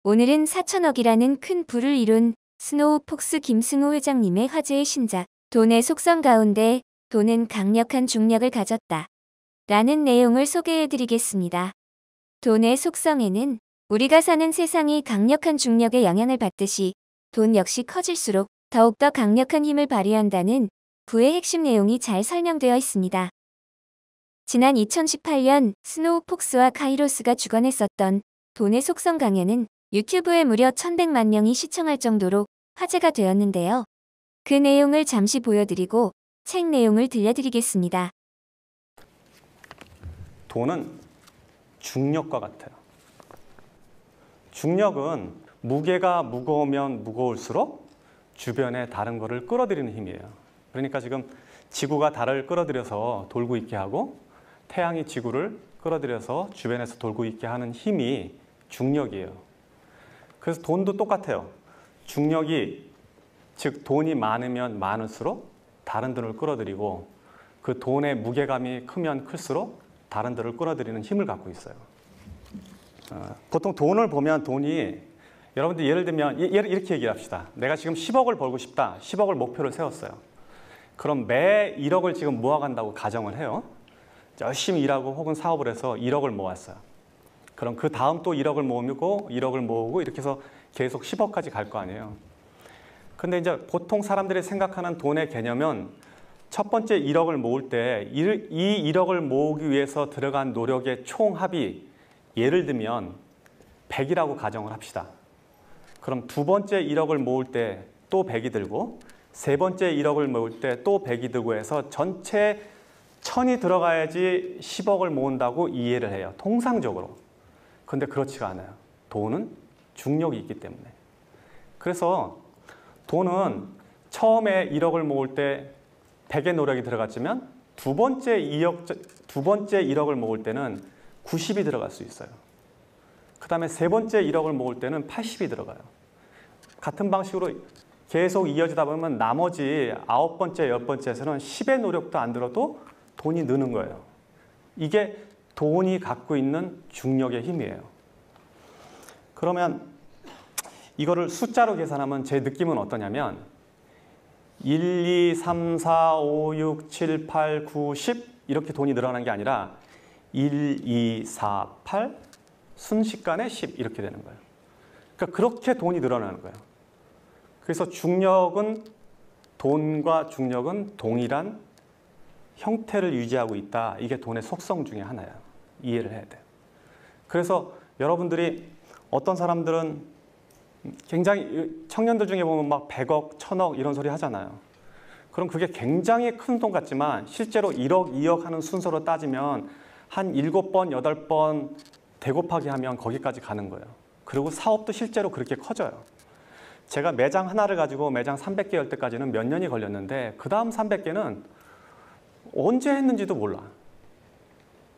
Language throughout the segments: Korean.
오늘은 4천억이라는 큰 부를 이룬 스노우폭스 김승우 회장님의 화제의 신작 돈의 속성 가운데 돈은 강력한 중력을 가졌다 라는 내용을 소개해드리겠습니다. 돈의 속성에는 우리가 사는 세상이 강력한 중력의 영향을 받듯이 돈 역시 커질수록 더욱더 강력한 힘을 발휘한다는 부의 핵심 내용이 잘 설명되어 있습니다. 지난 2018년 스노우폭스와 카이로스가 주관했었던 돈의 속성 강연은 유튜브에 무려 1100만 명이 시청할 정도로 화제가 되었는데요. 그 내용을 잠시 보여드리고 책 내용을 들려드리겠습니다. 돈은 중력과 같아요. 중력은 무게가 무거우면 무거울수록 주변에 다른 것을 끌어들이는 힘이에요. 그러니까 지금 지구가 달을 끌어들여서 돌고 있게 하고 태양이 지구를 끌어들여서 주변에서 돌고 있게 하는 힘이 중력이에요. 그래서 돈도 똑같아요. 중력이, 즉 돈이 많으면 많을수록 다른 돈을 끌어들이고 그 돈의 무게감이 크면 클수록 다른 돈을 끌어들이는 힘을 갖고 있어요. 보통 돈을 보면 돈이, 여러분들 예를 들면 이렇게 얘기를 합시다. 내가 지금 10억을 벌고 싶다. 10억을 목표를 세웠어요. 그럼 매 1억을 지금 모아간다고 가정을 해요. 열심히 일하고 혹은 사업을 해서 1억을 모았어요. 그럼 그 다음 또 1억을 모으고 1억을 모으고 이렇게 해서 계속 10억까지 갈 거 아니에요. 근데 이제 보통 사람들이 생각하는 돈의 개념은 첫 번째 1억을 모을 때 이 1억을 모으기 위해서 들어간 노력의 총합이 예를 들면 100이라고 가정을 합시다. 그럼 두 번째 1억을 모을 때 또 100이 들고 세 번째 1억을 모을 때 또 100이 들고 해서 전체 1000이 들어가야지 10억을 모은다고 이해를 해요. 통상적으로. 근데 그렇지가 않아요. 돈은 중력이 있기 때문에. 그래서 돈은 처음에 1억을 모을 때 100의 노력이 들어갔지만 두 번째 1억을 모을 때는 90이 들어갈 수 있어요. 그 다음에 세 번째 1억을 모을 때는 80이 들어가요. 같은 방식으로 계속 이어지다 보면 나머지 9번째, 10번째에서는 10의 노력도 안 들어도 돈이 느는 거예요. 이게 돈이 갖고 있는 중력의 힘이에요. 그러면 이거를 숫자로 계산하면 제 느낌은 어떠냐면 1, 2, 3, 4, 5, 6, 7, 8, 9, 10 이렇게 돈이 늘어나는 게 아니라 1, 2, 4, 8 순식간에 10 이렇게 되는 거예요. 그러니까 그렇게 돈이 늘어나는 거예요. 그래서 돈과 중력은 동일한 형태를 유지하고 있다. 이게 돈의 속성 중에 하나예요. 이해를 해야 돼요. 그래서 여러분들이 어떤 사람들은 굉장히 청년들 중에 보면 막 100억, 1000억 이런 소리 하잖아요. 그럼 그게 굉장히 큰 돈 같지만 실제로 1억, 2억 하는 순서로 따지면 한 7번, 8번 대곱하기 하면 거기까지 가는 거예요. 그리고 사업도 실제로 그렇게 커져요. 제가 매장 하나를 가지고 매장 300개 열 때까지는 몇 년이 걸렸는데 그 다음 300개는 언제 했는지도 몰라.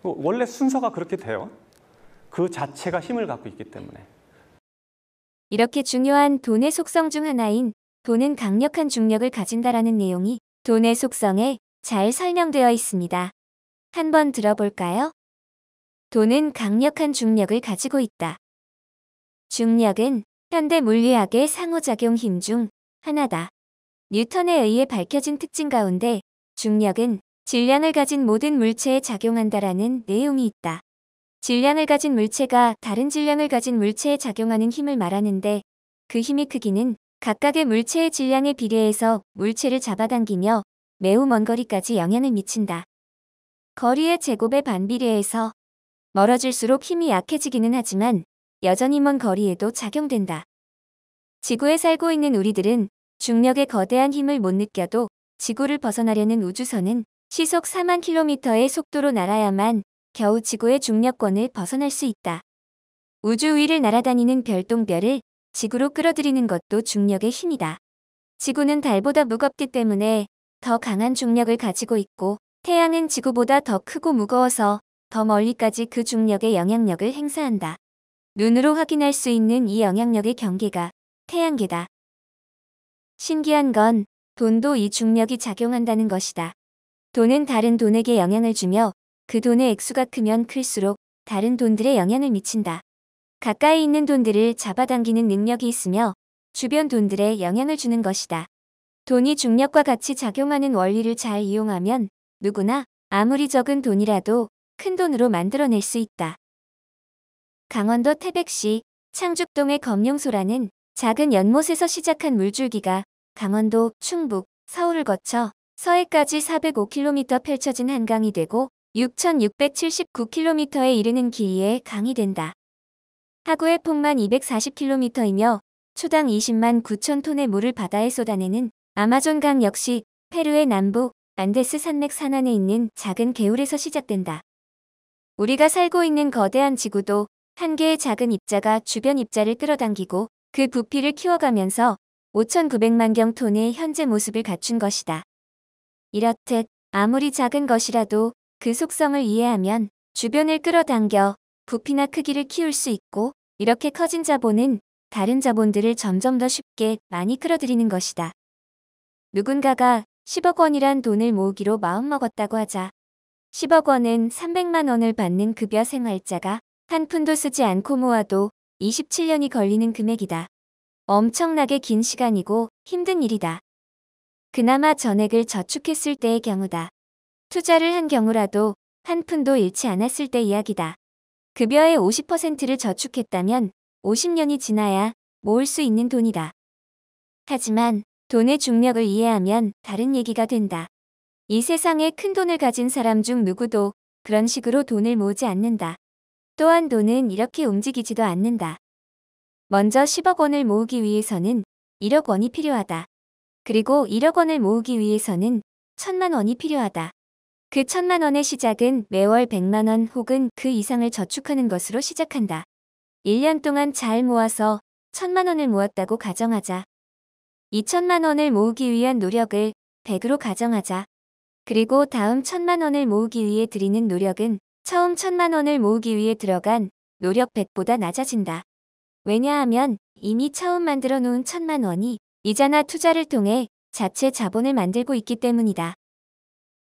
원래 순서가 그렇게 돼요. 그 자체가 힘을 갖고 있기 때문에. 이렇게 중요한 돈의 속성 중 하나인 돈은 강력한 중력을 가진다라는 내용이 돈의 속성에 잘 설명되어 있습니다. 한번 들어볼까요? 돈은 강력한 중력을 가지고 있다. 중력은 현대 물리학의 상호작용 힘 중 하나다. 뉴턴에 의해 밝혀진 특징 가운데 중력은 질량을 가진 모든 물체에 작용한다라는 내용이 있다. 질량을 가진 물체가 다른 질량을 가진 물체에 작용하는 힘을 말하는데 그 힘의 크기는 각각의 물체의 질량에 비례해서 물체를 잡아당기며 매우 먼 거리까지 영향을 미친다. 거리의 제곱에 반비례해서 멀어질수록 힘이 약해지기는 하지만 여전히 먼 거리에도 작용된다. 지구에 살고 있는 우리들은 중력의 거대한 힘을 못 느껴도 지구를 벗어나려는 우주선은 시속 4만 킬로미터의 속도로 날아야만 겨우 지구의 중력권을 벗어날 수 있다. 우주 위를 날아다니는 별똥별을 지구로 끌어들이는 것도 중력의 힘이다. 지구는 달보다 무겁기 때문에 더 강한 중력을 가지고 있고 태양은 지구보다 더 크고 무거워서 더 멀리까지 그 중력의 영향력을 행사한다. 눈으로 확인할 수 있는 이 영향력의 경계가 태양계다. 신기한 건 돈도 이 중력이 작용한다는 것이다. 돈은 다른 돈에게 영향을 주며 그 돈의 액수가 크면 클수록 다른 돈들에 영향을 미친다. 가까이 있는 돈들을 잡아당기는 능력이 있으며 주변 돈들에 영향을 주는 것이다. 돈이 중력과 같이 작용하는 원리를 잘 이용하면 누구나 아무리 적은 돈이라도 큰 돈으로 만들어낼 수 있다. 강원도 태백시 창죽동의 검룡소라는 작은 연못에서 시작한 물줄기가 강원도, 충북, 서울을 거쳐 서해까지 405km 펼쳐진 한강이 되고 6,679km에 이르는 길이의 강이 된다. 하구의 폭만 240km이며 초당 20만 9천 톤의 물을 바다에 쏟아내는 아마존강 역시 페루의 남부 안데스 산맥 산안에 있는 작은 개울에서 시작된다. 우리가 살고 있는 거대한 지구도 한 개의 작은 입자가 주변 입자를 끌어당기고 그 부피를 키워가면서 5,900만 경 톤의 현재 모습을 갖춘 것이다. 이렇듯 아무리 작은 것이라도 그 속성을 이해하면 주변을 끌어당겨 부피나 크기를 키울 수 있고 이렇게 커진 자본은 다른 자본들을 점점 더 쉽게 많이 끌어들이는 것이다. 누군가가 10억 원이란 돈을 모으기로 마음먹었다고 하자. 10억 원은 300만 원을 받는 급여 생활자가 한 푼도 쓰지 않고 모아도 27년이 걸리는 금액이다. 엄청나게 긴 시간이고 힘든 일이다. 그나마 전액을 저축했을 때의 경우다. 투자를 한 경우라도 한 푼도 잃지 않았을 때 이야기다. 급여의 50%를 저축했다면 50년이 지나야 모을 수 있는 돈이다. 하지만 돈의 중력을 이해하면 다른 얘기가 된다. 이 세상에 큰 돈을 가진 사람 중 누구도 그런 식으로 돈을 모으지 않는다. 또한 돈은 이렇게 움직이지도 않는다. 먼저 10억 원을 모으기 위해서는 1억 원이 필요하다. 그리고 1억 원을 모으기 위해서는 1,000만 원이 필요하다. 그 1,000만 원의 시작은 매월 100만 원 혹은 그 이상을 저축하는 것으로 시작한다. 1년 동안 잘 모아서 1,000만 원을 모았다고 가정하자. 2,000만 원을 모으기 위한 노력을 100으로 가정하자. 그리고 다음 1,000만 원을 모으기 위해 들이는 노력은 처음 1,000만 원을 모으기 위해 들어간 노력 100보다 낮아진다. 왜냐하면 이미 처음 만들어 놓은 1,000만 원이 이자나 투자를 통해 자체 자본을 만들고 있기 때문이다.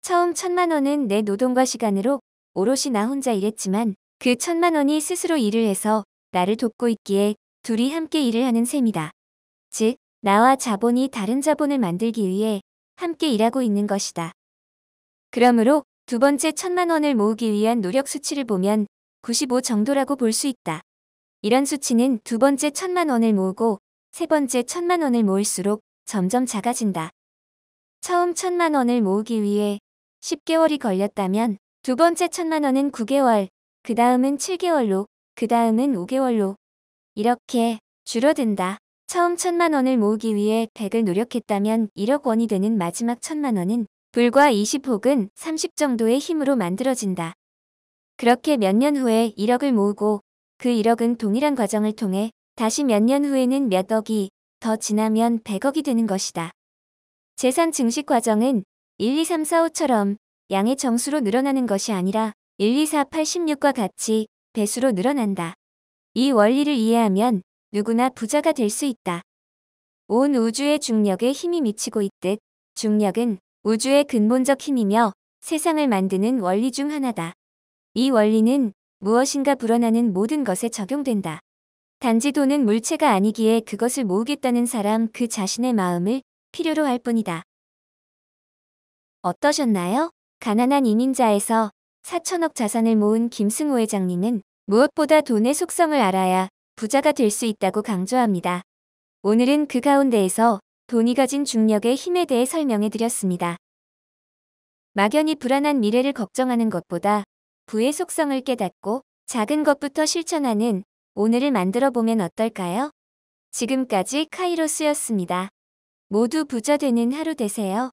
처음 1,000만 원은 내 노동과 시간으로 오롯이 나 혼자 일했지만 그 1,000만 원이 스스로 일을 해서 나를 돕고 있기에 둘이 함께 일을 하는 셈이다. 즉, 나와 자본이 다른 자본을 만들기 위해 함께 일하고 있는 것이다. 그러므로 두 번째 1,000만 원을 모으기 위한 노력 수치를 보면 95 정도라고 볼 수 있다. 이런 수치는 두 번째 1,000만 원을 모으고 세 번째 1,000만 원을 모을수록 점점 작아진다. 처음 1,000만 원을 모으기 위해 10개월이 걸렸다면 두 번째 1,000만 원은 9개월, 그 다음은 7개월로, 그 다음은 5개월로 이렇게 줄어든다. 처음 1,000만 원을 모으기 위해 100을 노력했다면 1억 원이 되는 마지막 1,000만 원은 불과 20 혹은 30 정도의 힘으로 만들어진다. 그렇게 몇 년 후에 1억을 모으고 그 1억은 동일한 과정을 통해 다시 몇 년 후에는 몇 억이, 더 지나면 100억이 되는 것이다. 재산 증식 과정은 1, 2, 3, 4, 5처럼 양의 정수로 늘어나는 것이 아니라 1, 2, 4, 8, 16과 같이 배수로 늘어난다. 이 원리를 이해하면 누구나 부자가 될 수 있다. 온 우주에 중력의 힘이 미치고 있듯 중력은 우주의 근본적 힘이며 세상을 만드는 원리 중 하나다. 이 원리는 무엇인가 불어나는 모든 것에 적용된다. 단지 돈은 물체가 아니기에 그것을 모으겠다는 사람 그 자신의 마음을 필요로 할 뿐이다. 어떠셨나요? 가난한 이민자에서 4천억 자산을 모은 김승호 회장님은 무엇보다 돈의 속성을 알아야 부자가 될 수 있다고 강조합니다. 오늘은 그 가운데에서 돈이 가진 중력의 힘에 대해 설명해 드렸습니다. 막연히 불안한 미래를 걱정하는 것보다 부의 속성을 깨닫고 작은 것부터 실천하는 오늘을 만들어 보면 어떨까요? 지금까지 카이로스였습니다. 모두 부자 되는 하루 되세요.